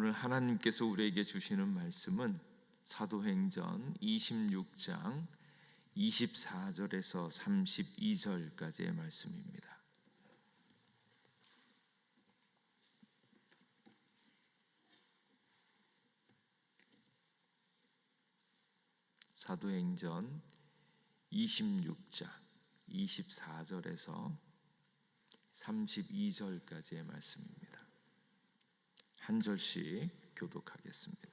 오늘 하나님께서 우리에게 주시는 말씀은 사도행전 26장 24절에서 32절까지의 말씀입니다. 사도행전 26장 24절에서 32절까지의 말씀입니다. 한 절씩 교독하겠습니다.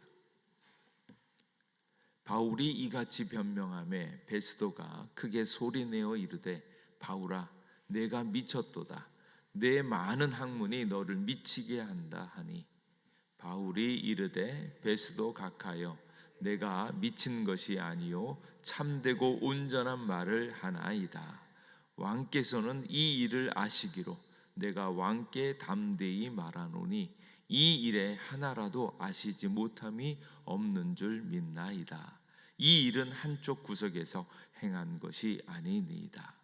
바울이 이같이 변명하매 베스도가 크게 소리내어 이르되 바울아 내가 미쳤도다. 내 많은 학문이 너를 미치게 한다 하니 바울이 이르되 베스도 각하여 내가 미친 것이 아니요 참되고 온전한 말을 하나이다. 왕께서는 이 일을 아시기로 내가 왕께 담대히 말하노니 이 일에 하나라도 아시지 못함이 없는 줄 믿나이다. 이 일은 한쪽 구석에서 행한 것이 아니니이다.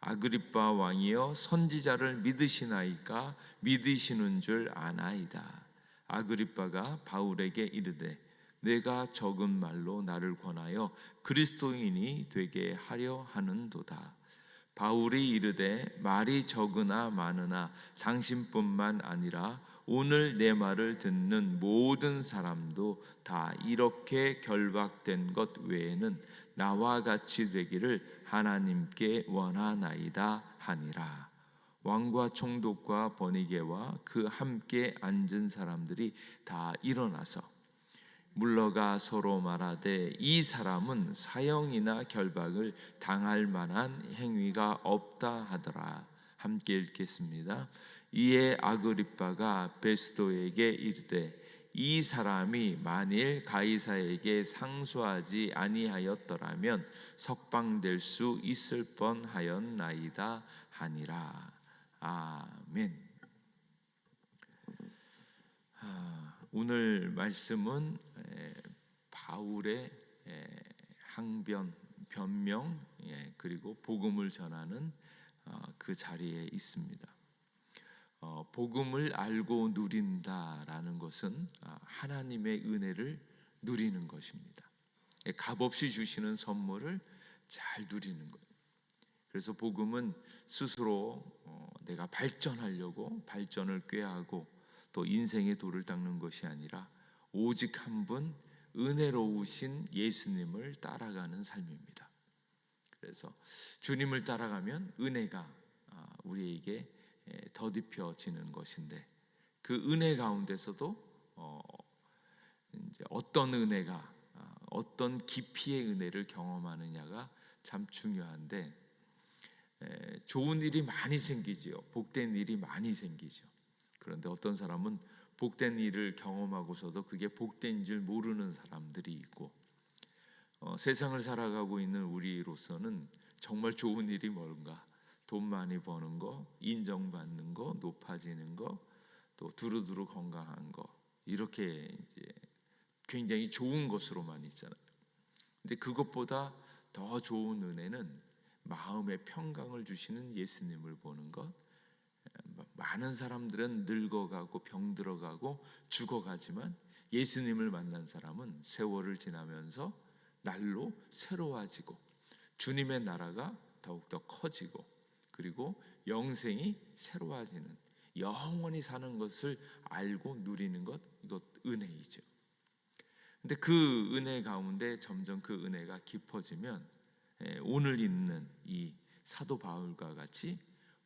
아그리빠 왕이여 선지자를 믿으시나이까? 믿으시는 줄 아나이다. 아그리빠가 바울에게 이르되 내가 적은 말로 나를 권하여 그리스도인이 되게 하려 하는도다. 바울이 이르되 말이 적으나 많으나 당신뿐만 아니라 오늘 내 말을 듣는 모든 사람도 다 이렇게 결박된 것 외에는 나와 같이 되기를 하나님께 원하나이다 하니라. 왕과 총독과 버니게와 그 함께 앉은 사람들이 다 일어나서 물러가 서로 말하되 이 사람은 사형이나 결박을 당할 만한 행위가 없다 하더라. 함께 읽겠습니다. 이에 아그리빠가 베스도에게 이르되 이 사람이 만일 가이사에게 상소하지 아니하였더라면 석방될 수 있을 뻔하였나이다 하니라. 아멘. 오늘 말씀은 바울의 항변, 변명 그리고 복음을 전하는 그 자리에 있습니다. 복음을 알고 누린다라는 것은 하나님의 은혜를 누리는 것입니다. 값없이 주시는 선물을 잘 누리는 거예요. 그래서 복음은 스스로 내가 발전하려고 발전을 꾀하고 또 인생의 도를 닦는 것이 아니라 오직 한 분 은혜로우신 예수님을 따라가는 삶입니다. 그래서 주님을 따라가면 은혜가 우리에게 더딥혀지는 것인데 그 은혜 가운데서도 이제 어떤 은혜가 어떤 깊이의 은혜를 경험하느냐가 참 중요한데 좋은 일이 많이 생기지요. 복된 일이 많이 생기죠. 그런데 어떤 사람은 복된 일을 경험하고서도 그게 복된 줄 모르는 사람들이 있고 세상을 살아가고 있는 우리로서는 정말 좋은 일이 뭔가 돈 많이 버는 거, 인정받는 거, 높아지는 거, 또 두루두루 건강한 거 이렇게 이제 굉장히 좋은 것으로만 있잖아요. 근데 그것보다 더 좋은 은혜는 마음의 평강을 주시는 예수님을 보는 것. 많은 사람들은 늙어가고 병들어가고 죽어가지만 예수님을 만난 사람은 세월을 지나면서 날로 새로워지고 주님의 나라가 더욱더 커지고 그리고 영생이 새로워지는 영원히 사는 것을 알고 누리는 것, 이것 은혜이죠. 근데 그 은혜 가운데 점점 그 은혜가 깊어지면 오늘 있는 이 사도 바울과 같이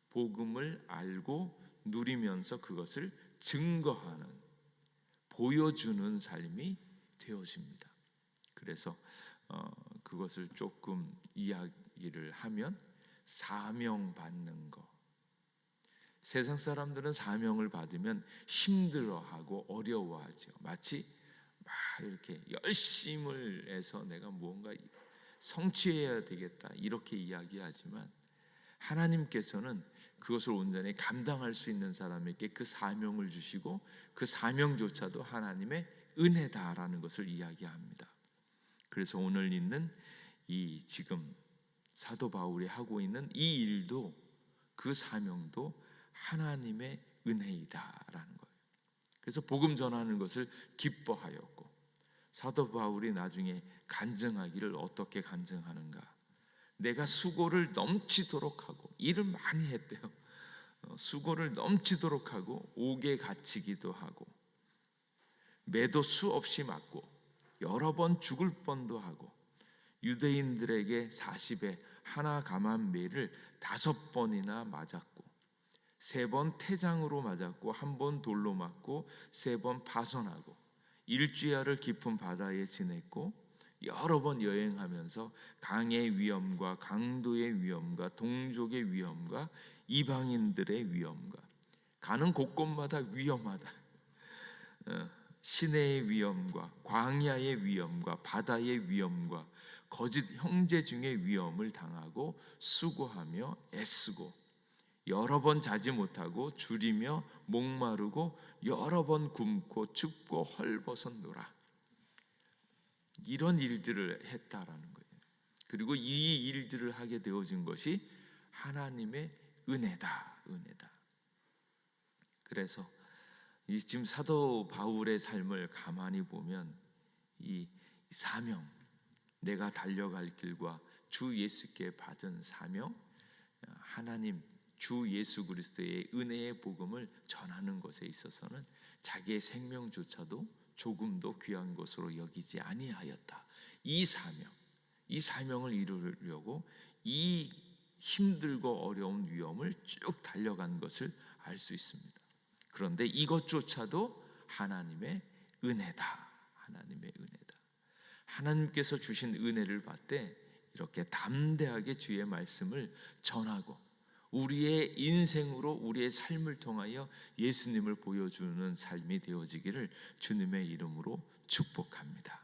복음을 알고 누리면서 그것을 증거하는 보여주는 삶이 되어집니다. 그래서 그것을 조금 이야기를 하면 사명 받는 거. 세상 사람들은 사명을 받으면 힘들어하고 어려워하죠. 마치 막 이렇게 열심을 해서 내가 무언가 성취해야 되겠다 이렇게 이야기하지만 하나님께서는 그것을 온전히 감당할 수 있는 사람에게 그 사명을 주시고 그 사명조차도 하나님의 은혜다라는 것을 이야기합니다. 그래서 오늘 있는 이 지금 사도 바울이 하고 있는 이 일도 그 사명도 하나님의 은혜이다라는 거예요. 그래서 복음 전하는 것을 기뻐하였고, 사도 바울이 나중에 간증하기를 어떻게 간증하는가? 내가 수고를 넘치도록 하고, 일을 많이 했대요. 수고를 넘치도록 하고, 옥에 갇히기도 하고, 매도 수없이 맞고, 여러 번 죽을 뻔도 하고, 유대인들에게 40에 하나 감한 매를 5번이나 맞았고, 3번 태장으로 맞았고, 1번 돌로 맞고, 3번 파손하고, 일주야를 깊은 바다에 지냈고, 여러 번 여행하면서 강의 위험과 강도의 위험과 동족의 위험과 이방인들의 위험과 가는 곳곳마다 위험하다, 시내의 위험과 광야의 위험과 바다의 위험과 거짓 형제 중의 위험을 당하고 수고하며 애쓰고 여러 번 자지 못하고 줄이며 목마르고 여러 번 굶고 춥고 헐벗었노라. 이런 일들을 했다라는 거예요. 그리고 이 일들을 하게 되어진 것이 하나님의 은혜다. 그래서 이 지금 사도 바울의 삶을 가만히 보면 이 사명, 내가 달려갈 길과 주 예수께 받은 사명, 하나님 주 예수 그리스도의 은혜의 복음을 전하는 것에 있어서는 자기의 생명조차도 조금도 귀한 것으로 여기지 아니하였다. 이 사명을 이루려고 이 힘들고 어려운 위험을 쭉 달려간 것을 알 수 있습니다. 그런데 이것조차도 하나님의 은혜다. 하나님께서 주신 은혜를 받되 이렇게 담대하게 주의 말씀을 전하고 우리의 인생으로 우리의 삶을 통하여 예수님을 보여주는 삶이 되어지기를 주님의 이름으로 축복합니다.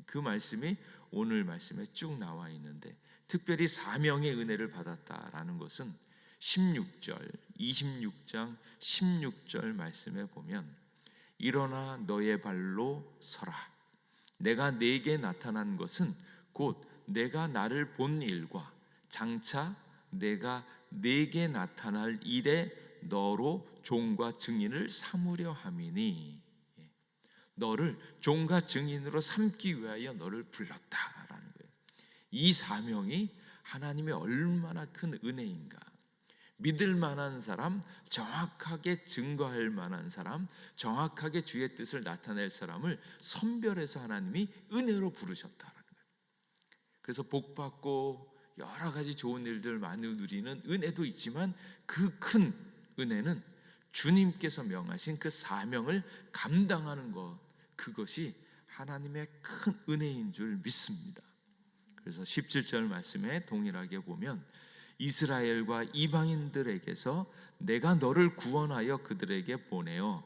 그 말씀이 오늘 말씀에 쭉 나와 있는데, 특별히 사명의 은혜를 받았다라는 것은 16절, 26장 16절 말씀에 보면, 일어나 너의 발로 서라. 내가 네게 나타난 것은 곧 내가 나를 본 일과 장차 내가 네게 나타날 일에 너로 종과 증인을 삼으려 함이니, 너를 종과 증인으로 삼기 위하여 너를 불렀다라는 거예요. 이 사명이 하나님의 얼마나 큰 은혜인가. 믿을 만한 사람, 정확하게 증거할 만한 사람, 정확하게 주의 뜻을 나타낼 사람을 선별해서 하나님이 은혜로 부르셨다라는 거예요. 그래서 복받고 여러 가지 좋은 일들 많이 누리는 은혜도 있지만, 그 큰 은혜는 주님께서 명하신 그 사명을 감당하는 것, 그것이 하나님의 큰 은혜인 줄 믿습니다. 그래서 17절 말씀에 동일하게 보면, 이스라엘과 이방인들에게서 내가 너를 구원하여 그들에게 보내어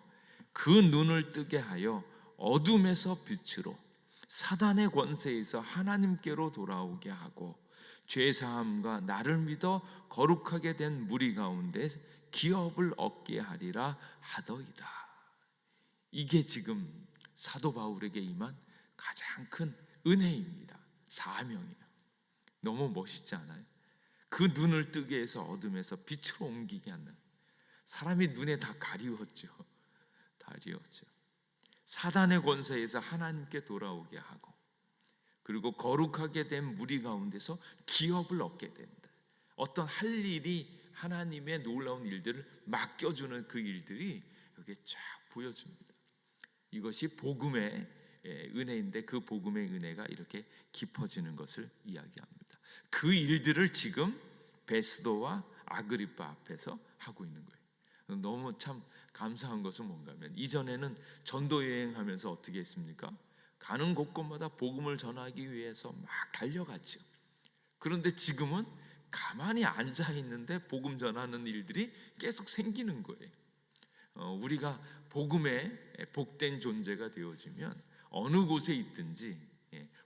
그 눈을 뜨게 하여 어둠에서 빛으로, 사단의 권세에서 하나님께로 돌아오게 하고, 죄사함과 나를 믿어 거룩하게 된 무리 가운데 기업을 얻게 하리라 하더이다. 이게 지금 사도 바울에게 임한 가장 큰 은혜입니다. 사명이에요. 너무 멋있지 않아요? 그 눈을 뜨게 해서 어둠에서 빛으로 옮기게 하는, 사람이 눈에 다 가리웠죠. 사단의 권세에서 하나님께 돌아오게 하고, 그리고 거룩하게 된 무리 가운데서 기업을 얻게 된다. 어떤 할 일이 하나님의 놀라운 일들을 맡겨주는 그 일들이 여기에 쫙 보여줍니다. 이것이 복음의 은혜인데, 그 복음의 은혜가 이렇게 깊어지는 것을 이야기합니다. 그 일들을 지금 베스도와 아그리파 앞에서 하고 있는 거예요. 너무 참 감사한 것은 뭔가 하면, 이전에는 전도 여행하면서 어떻게 했습니까? 가는 곳곳마다 복음을 전하기 위해서 막 달려갔죠. 그런데 지금은 가만히 앉아 있는데 복음 전하는 일들이 계속 생기는 거예요. 우리가 복음의 복된 존재가 되어지면 어느 곳에 있든지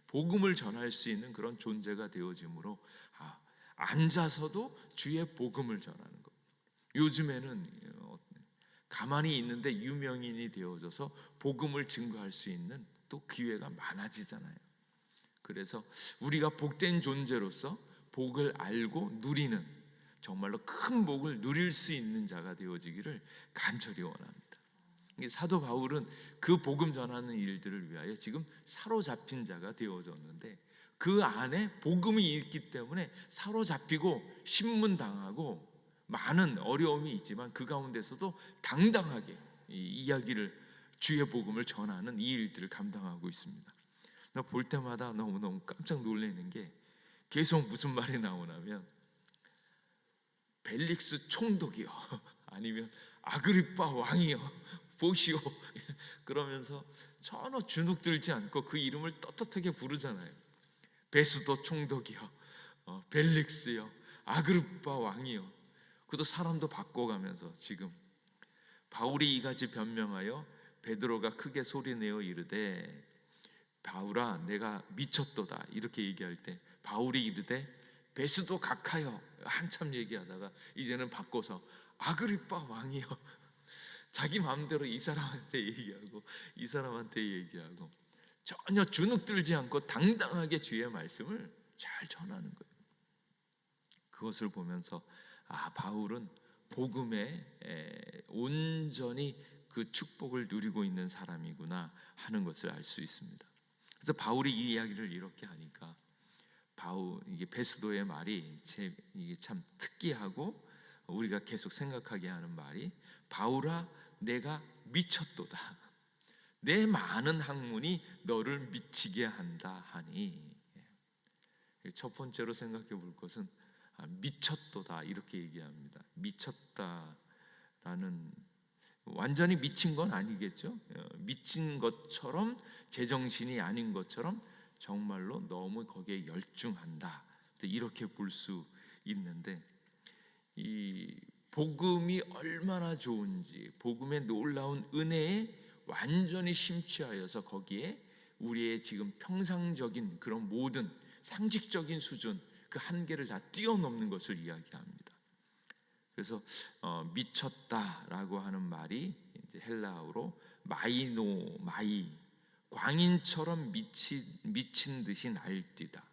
복음을 전할 수 있는 그런 존재가 되어지므로 앉아서도 주의 복음을 전하는 것. 요즘에는 가만히 있는데 유명인이 되어져서 복음을 증거할 수 있는 또 기회가 많아지잖아요. 그래서 우리가 복된 존재로서 복을 알고 누리는, 정말로 큰 복을 누릴 수 있는 자가 되어지기를 간절히 원합니다. 사도 바울은 그 복음 전하는 일들을 위하여 지금 사로잡힌 자가 되어졌는데, 그 안에 복음이 있기 때문에 사로잡히고 신문당하고 많은 어려움이 있지만 그 가운데서도 당당하게 이 이야기를, 주의 복음을 전하는 이 일들을 감당하고 있습니다. 나 볼 때마다 너무너무 깜짝 놀라는 게, 계속 무슨 말이 나오냐면 벨릭스 총독이요 아니면 아그리빠 왕이요 보시오 그러면서 전혀 주눅들지 않고 그 이름을 떳떳하게 부르잖아요. 베스도 총독이요, 벨릭스요, 아그리빠 왕이요. 그것도 사람도 바꿔가면서 지금 바울이 이같이 변명하여 베드로가 크게 소리내어 이르되 바울아 내가 미쳤도다 이렇게 얘기할 때 바울이 이르되 베스도 각하여 한참 얘기하다가 이제는 바꿔서 아그리빠 왕이요 자기 마음대로 이 사람한테 얘기하고 이 사람한테 얘기하고 전혀 주눅들지 않고 당당하게 주의 말씀을 잘 전하는 거예요. 그것을 보면서 바울은 복음에 온전히 그 축복을 누리고 있는 사람이구나 하는 것을 알 수 있습니다. 그래서 바울이 이 이야기를 이렇게 하니까 이게 베스도의 말이 이게 참 특이하고 우리가 계속 생각하게 하는 말이, 바울아 내가 미쳤도다, 내 많은 학문이 너를 미치게 한다 하니. 첫 번째로 생각해 볼 것은 미쳤도다 이렇게 얘기합니다. 미쳤다라는, 완전히 미친 건 아니겠죠. 미친 것처럼, 제정신이 아닌 것처럼 정말로 너무 거기에 열중한다 이렇게 볼 수 있는데, 이 복음이 얼마나 좋은지, 복음의 놀라운 은혜에 완전히 심취하여서 거기에 우리의 지금 평상적인 그런 모든 상식적인 수준, 그 한계를 다 뛰어넘는 것을 이야기합니다. 그래서 미쳤다라고 하는 말이 이제 헬라어로 마이, 광인처럼 미친 듯이 날뛰다,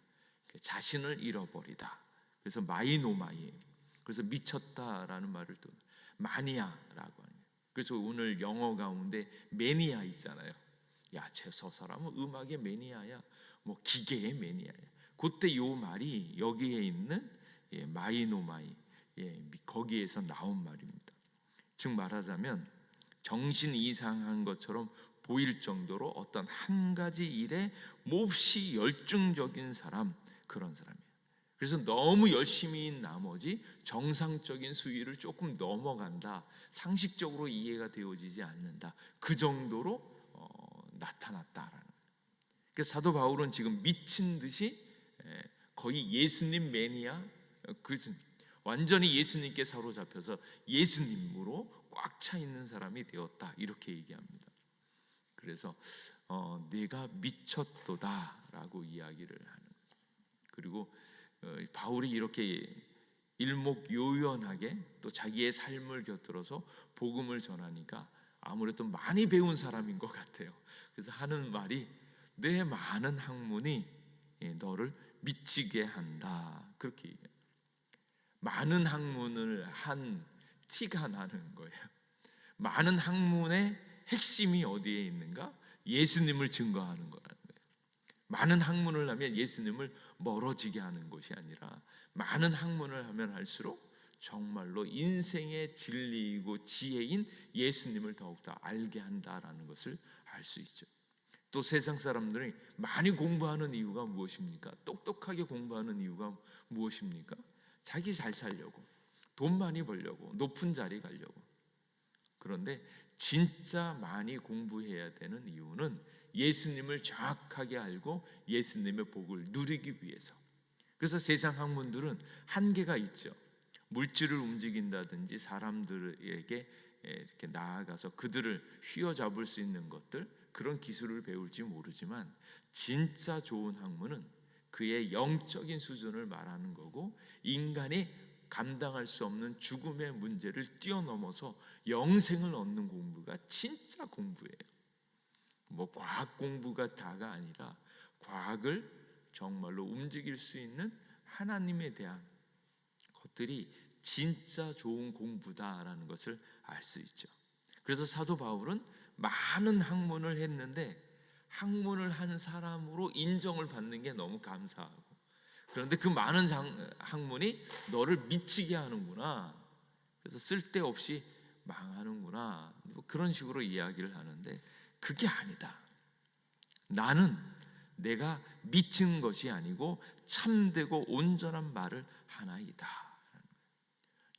자신을 잃어버리다. 그래서 마이노마이예요. 그래서 미쳤다라는 말을 또 마니아라고 하는. 그래서 오늘 영어 가운데 매니아 있잖아요. 야, 저 사람은 음악의 매니아야, 뭐 기계의 매니아야. 그때 요 말이 여기에 있는 마이노마이, 거기에서 나온 말입니다. 즉 말하자면 정신 이상한 것처럼 보일 정도로 어떤 한 가지 일에 몹시 열중적인 사람, 그런 사람이에요. 그래서 너무 열심히인 나머지 정상적인 수위를 조금 넘어간다, 상식적으로 이해가 되어지지 않는다, 그 정도로 나타났다라는 거예요. 그래서 사도 바울은 지금 미친 듯이 거의 예수님 매니아, 완전히 예수님께 사로잡혀서 예수님으로 꽉 차 있는 사람이 되었다 이렇게 얘기합니다. 그래서 내가 미쳤도다라고 이야기를 하는 거예요. 그리고 바울이 이렇게 일목요연하게 또 자기의 삶을 곁들여서 복음을 전하니까 아무래도 많이 배운 사람인 것 같아요. 그래서 하는 말이 내 많은 학문이 너를 미치게 한다 그렇게 얘기해요. 많은 학문을 한 티가 나는 거예요. 많은 학문의 핵심이 어디에 있는가? 예수님을 증거하는 거라는 거예요. 많은 학문을 하면 예수님을 멀어지게 하는 것이 아니라, 많은 학문을 하면 할수록 정말로 인생의 진리이고 지혜인 예수님을 더욱더 알게 한다라는 것을 알 수 있죠. 또 세상 사람들이 많이 공부하는 이유가 무엇입니까? 똑똑하게 공부하는 이유가 무엇입니까? 자기 잘 살려고, 돈 많이 벌려고, 높은 자리 가려고. 그런데 진짜 많이 공부해야 되는 이유는 예수님을 정확하게 알고 예수님의 복을 누리기 위해서. 그래서 세상 학문들은 한계가 있죠. 물질을 움직인다든지 사람들에게 이렇게 나아가서 그들을 휘어잡을 수 있는 것들, 그런 기술을 배울지 모르지만 진짜 좋은 학문은 그의 영적인 수준을 말하는 거고, 인간이 감당할 수 없는 죽음의 문제를 뛰어넘어서 영생을 얻는 공부가 진짜 공부예요. 뭐 과학 공부가 다가 아니라 과학을 정말로 움직일 수 있는 하나님에 대한 것들이 진짜 좋은 공부다라는 것을 알 수 있죠. 그래서 사도 바울은 많은 학문을 했는데 학문을 한 사람으로 인정을 받는 게 너무 감사하고, 그런데 그 많은 학문이 너를 미치게 하는구나, 그래서 쓸데없이 망하는구나, 뭐 그런 식으로 이야기를 하는데 그게 아니다. 나는 내가 미친 것이 아니고 참되고 온전한 말을 하나이다.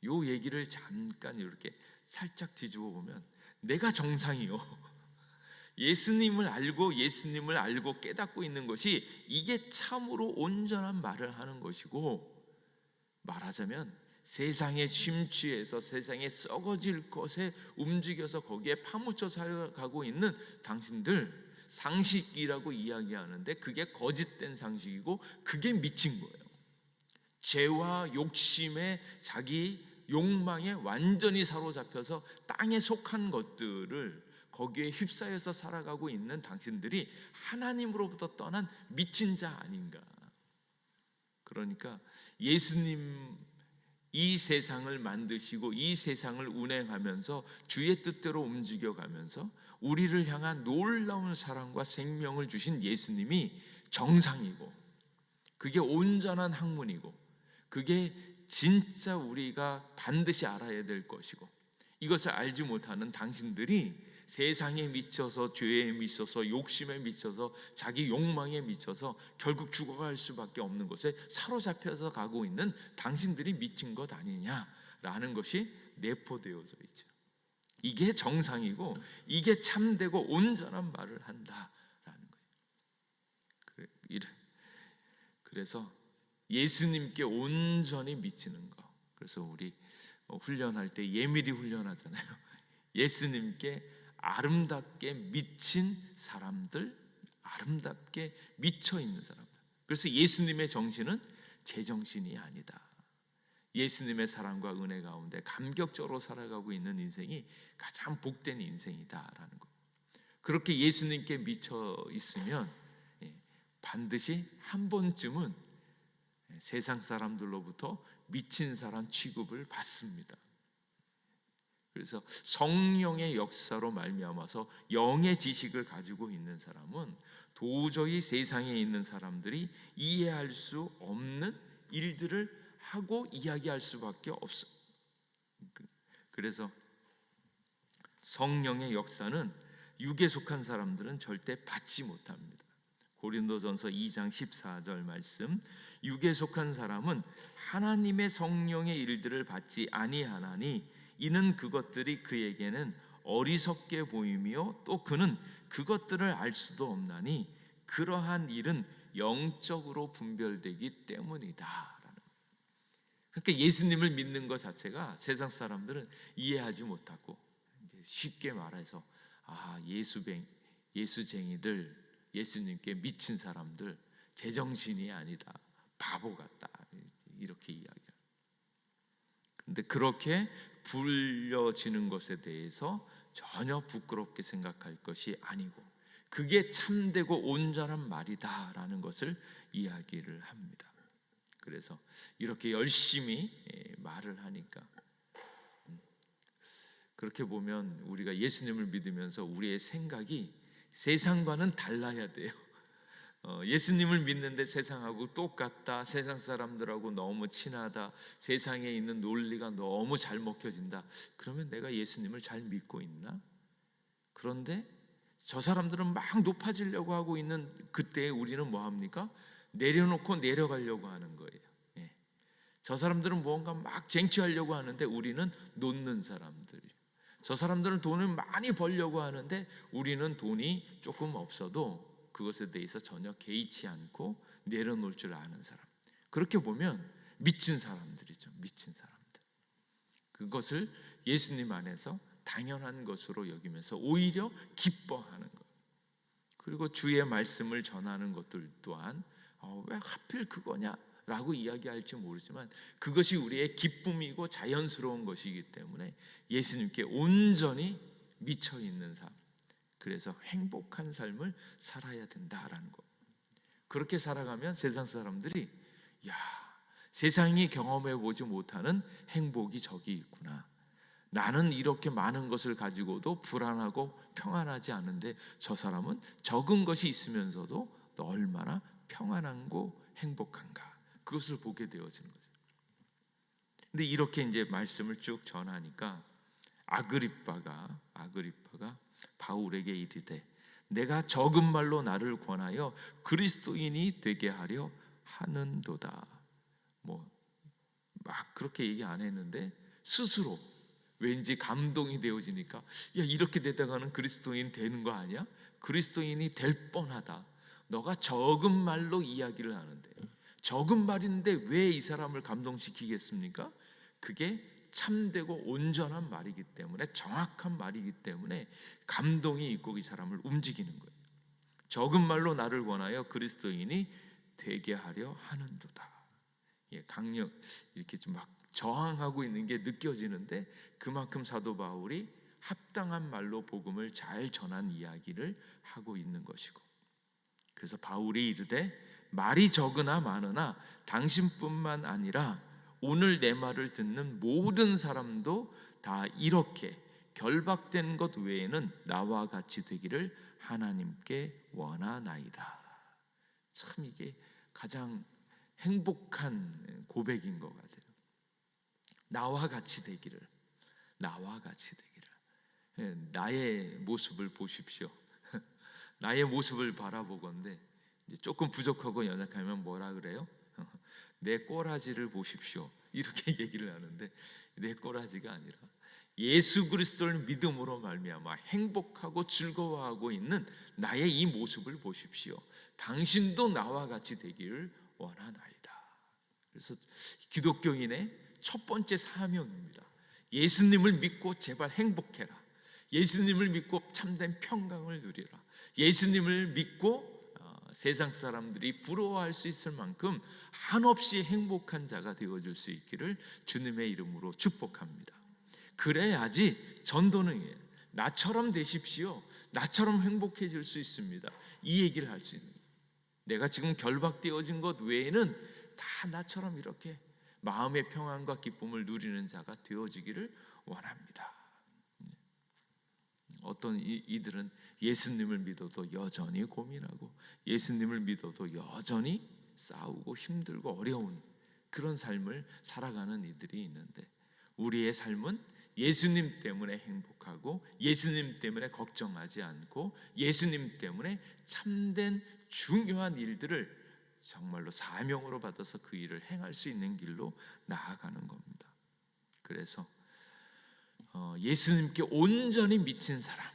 요 얘기를 잠깐 이렇게 살짝 뒤집어 보면, 내가 정상이요, 예수님을 알고 깨닫고 있는 것이 이게 참으로 온전한 말을 하는 것이고, 말하자면 세상에 심취해서 세상에 썩어질 것에 움직여서 거기에 파묻혀 살아가고 있는 당신들, 상식이라고 이야기하는데 그게 거짓된 상식이고 그게 미친 거예요. 죄와 욕심에, 자기 욕망에 완전히 사로잡혀서 땅에 속한 것들을 거기에 휩싸여서 살아가고 있는 당신들이 하나님으로부터 떠난 미친 자 아닌가. 그러니까 예수님 이 세상을 만드시고 이 세상을 운행하면서 주의 뜻대로 움직여가면서 우리를 향한 놀라운 사랑과 생명을 주신 예수님이 정상이고, 그게 온전한 학문이고, 그게 진짜 우리가 반드시 알아야 될 것이고, 이것을 알지 못하는 당신들이 세상에 미쳐서, 죄에 미쳐서, 욕심에 미쳐서, 자기 욕망에 미쳐서 결국 죽어갈 수밖에 없는 것에 사로잡혀서 가고 있는 당신들이 미친 것 아니냐라는 것이 내포되어져 있죠. 이게 정상이고 이게 참되고 온전한 말을 한다라는 거예요. 그래서 예수님께 온전히 미치는 거. 그래서 우리 훈련할 때 예밀히 훈련하잖아요. 예수님께 아름답게 미친 사람들, 아름답게 미쳐 있는 사람들. 그래서 예수님의 정신은 제 정신이 아니다. 예수님의 사랑과 은혜 가운데 감격적으로 살아가고 있는 인생이 가장 복된 인생이다라는 거. 그렇게 예수님께 미쳐 있으면 반드시 한 번쯤은 세상 사람들로부터 미친 사람 취급을 받습니다. 그래서 성령의 역사로 말미암아서 영의 지식을 가지고 있는 사람은 도저히 세상에 있는 사람들이 이해할 수 없는 일들을 하고 이야기할 수밖에 없어. 그래서 성령의 역사는 육에 속한 사람들은 절대 받지 못합니다. 고린도전서 2장 14절 말씀, 육에 속한 사람은 하나님의 성령의 일들을 받지 아니하나니 이는 그것들이 그에게는 어리석게 보이며 또 그는 그것들을 알 수도 없나니 그러한 일은 영적으로 분별되기 때문이다. 그러니까 예수님을 믿는 것 자체가 세상 사람들은 이해하지 못하고, 쉽게 말해서 예수쟁이들, 예수님께 미친 사람들, 제정신이 아니다, 바보 같다, 이렇게 이야기해요. 근데 그렇게 불려지는 것에 대해서 전혀 부끄럽게 생각할 것이 아니고 그게 참되고 온전한 말이다라는 것을 이야기를 합니다. 그래서 이렇게 열심히 말을 하니까, 그렇게 보면 우리가 예수님을 믿으면서 우리의 생각이 세상과는 달라야 돼요. 예수님을 믿는데 세상하고 똑같다, 세상 사람들하고 너무 친하다, 세상에 있는 논리가 너무 잘 먹혀진다, 그러면 내가 예수님을 잘 믿고 있나? 그런데 저 사람들은 막 높아지려고 하고 있는 그때에 우리는 뭐 합니까? 내려놓고 내려가려고 하는 거예요. 저 사람들은 무언가 막 쟁취하려고 하는데 우리는 놓는 사람들이에요. 저 사람들은 돈을 많이 벌려고 하는데 우리는 돈이 조금 없어도 그것에 대해서 전혀 개의치 않고 내려놓을 줄 아는 사람. 그렇게 보면 미친 사람들이죠. 미친 사람들. 그것을 예수님 안에서 당연한 것으로 여기면서 오히려 기뻐하는 것. 그리고 주의 말씀을 전하는 것들 또한 왜 하필 그거냐? 라고 이야기할지 모르지만 그것이 우리의 기쁨이고 자연스러운 것이기 때문에 예수님께 온전히 미쳐 있는 삶, 그래서 행복한 삶을 살아야 된다라는 것. 그렇게 살아가면 세상 사람들이 세상이 경험해 보지 못하는 행복이 저기 있구나, 나는 이렇게 많은 것을 가지고도 불안하고 평안하지 않은데 저 사람은 적은 것이 있으면서도 얼마나 평안하고 행복한가, 그것을 보게 되어지는 거죠. 근데 이렇게 이제 말씀을 쭉 전하니까 아그리빠가 바울에게 이르되 내가 적은 말로 나를 권하여 그리스도인이 되게 하려 하는도다. 막 그렇게 얘기 안 했는데 스스로 왠지 감동이 되어지니까, 야, 이렇게 되다가는 그리스도인 되는 거 아니야? 그리스도인이 될 뻔하다. 너가 적은 말로 이야기를 하는데, 적은 말인데 왜 이 사람을 감동시키겠습니까? 그게 참되고 온전한 말이기 때문에, 정확한 말이기 때문에 감동이 있고 이 사람을 움직이는 거예요. 적은 말로 나를 권하여 그리스도인이 되게 하려 하는도다. 강력, 이렇게 좀 막 저항하고 있는 게 느껴지는데, 그만큼 사도 바울이 합당한 말로 복음을 잘 전한 이야기를 하고 있는 것이고, 그래서 바울이 이르되 말이 적으나 많으나 당신뿐만 아니라 오늘 내 말을 듣는 모든 사람도 다 이렇게 결박된 것 외에는 나와 같이 되기를 하나님께 원하나이다. 참 이게 가장 행복한 고백인 것 같아요. 나와 같이 되기를, 나와 같이 되기를. 나의 모습을 보십시오. 나의 모습을 바라보건대 이제 조금 부족하고 연약하면 뭐라 그래요? 내 꼬라지를 보십시오, 이렇게 얘기를 하는데, 내 꼬라지가 아니라 예수 그리스도를 믿음으로 말미암아 행복하고 즐거워하고 있는 나의 이 모습을 보십시오. 당신도 나와 같이 되기를 원하나이다. 그래서 기독교인의 첫 번째 사명입니다. 예수님을 믿고 제발 행복해라. 예수님을 믿고 참된 평강을 누리라. 예수님을 믿고 세상 사람들이 부러워할 수 있을 만큼 한없이 행복한 자가 되어줄 수 있기를 주님의 이름으로 축복합니다. 그래야지 전도는 나처럼 되십시오, 나처럼 행복해질 수 있습니다, 이 얘기를 할 수 있는 거예요. 내가 지금 결박되어진 것 외에는 다 나처럼 이렇게 마음의 평안과 기쁨을 누리는 자가 되어지기를 원합니다. 어떤 이들은 예수님을 믿어도 여전히 고민하고, 예수님을 믿어도 여전히 싸우고 힘들고 어려운 그런 삶을 살아가는 이들이 있는데, 우리의 삶은 예수님 때문에 행복하고, 예수님 때문에 걱정하지 않고, 예수님 때문에 참된 중요한 일들을 정말로 사명으로 받아서 그 일을 행할 수 있는 길로 나아가는 겁니다. 그래서 예수님께 온전히 미친 사람,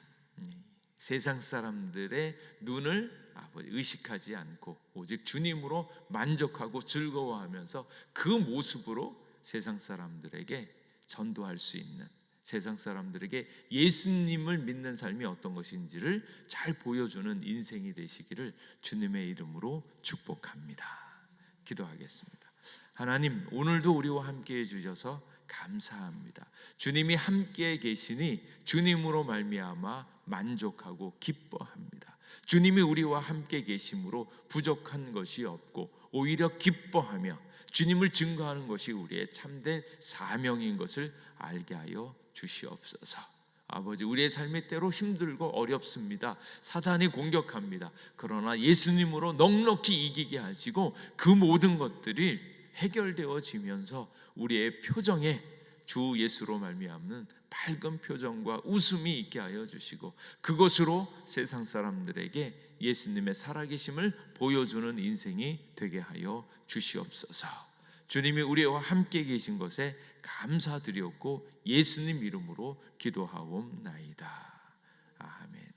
세상 사람들의 눈을 의식하지 않고 오직 주님으로 만족하고 즐거워하면서 그 모습으로 세상 사람들에게 전도할 수 있는, 세상 사람들에게 예수님을 믿는 삶이 어떤 것인지를 잘 보여주는 인생이 되시기를 주님의 이름으로 축복합니다. 기도하겠습니다. 하나님, 오늘도 우리와 함께 해주셔서 감사합니다. 주님이 함께 계시니 주님으로 말미암아 만족하고 기뻐합니다. 주님이 우리와 함께 계심으로 부족한 것이 없고 오히려 기뻐하며 주님을 증거하는 것이 우리의 참된 사명인 것을 알게 하여 주시옵소서. 아버지, 우리의 삶의 때로 힘들고 어렵습니다. 사단이 공격합니다. 그러나 예수님으로 넉넉히 이기게 하시고 그 모든 것들이 해결되어지면서 우리의 표정에 주 예수로 말미암는 밝은 표정과 웃음이 있게 하여 주시고, 그것으로 세상 사람들에게 예수님의 살아계심을 보여주는 인생이 되게 하여 주시옵소서. 주님이 우리와 함께 계신 것에 감사드렸고 예수님 이름으로 기도하옵나이다. 아멘.